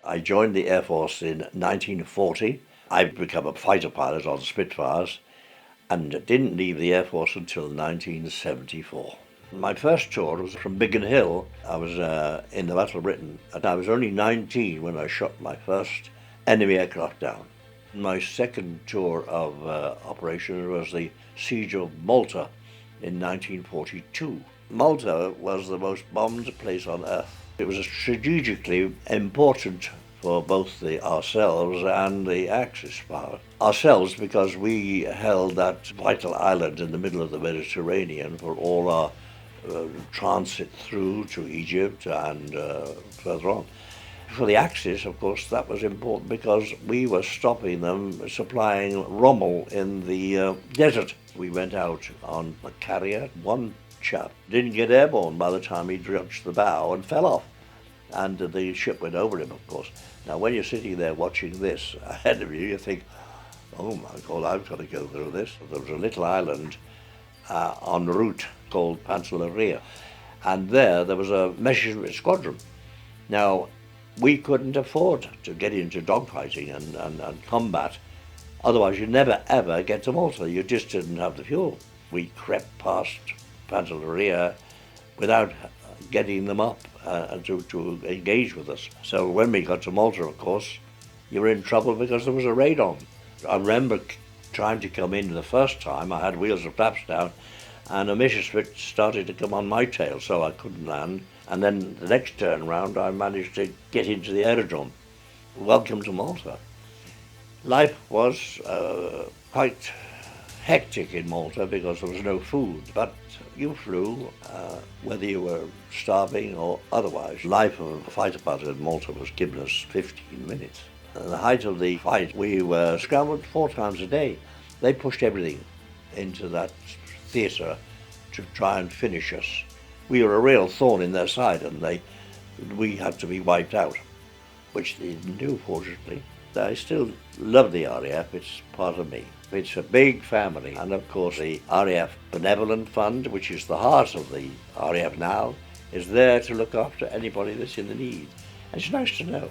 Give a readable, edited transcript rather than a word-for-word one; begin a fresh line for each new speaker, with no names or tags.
I joined the Air Force in 1940. I'd become a fighter pilot on Spitfires and didn't leave the Air Force until 1974. My first tour was from Biggin Hill. I was in the Battle of Britain, and I was only 19 when I shot my first enemy aircraft down. My second tour of operations was the Siege of Malta in 1942. Malta was the most bombed place on earth. It was strategically important for both ourselves and the Axis power. Ourselves because we held that vital island in the middle of the Mediterranean for all our transit through to Egypt and further on. For the Axis, of course, that was important because we were stopping them supplying Rommel in the desert. We went out on a carrier. One chap didn't get airborne by the time he reached the bow and fell off. And the ship went over him, of course. Now, when you're sitting there watching this ahead of you, you think, oh my God, I've got to go through this. There was a little island en route called Pantelleria, and there was a Messerschmitt squadron. Now, we couldn't afford to get into dogfighting and combat, otherwise you'd never ever get to Malta. You just didn't have the fuel. We crept past Pantelleria without getting them up to engage with us. So when we got to Malta, of course, you were in trouble because there was a raid on. I remember trying to come in the first time. I had wheels and flaps down, and a Messerschmitt started to come on my tail, so I couldn't land. And then the next turn round, I managed to get into the aerodrome. Welcome to Malta. Life was quite hectic in Malta because there was no food, but you flew whether you were starving or otherwise. Life of a fighter pilot in Malta was given us 15 minutes. At the height of the fight, we were scrambled 4 times a day. They pushed everything into that theatre to try and finish us. We were a real thorn in their side, and we had to be wiped out, which they didn't do, fortunately. I still love the RAF. It's part of me. It's a big family, and of course the RAF Benevolent Fund, which is the heart of the RAF now, is there to look after anybody that's in the need. And it's nice to know.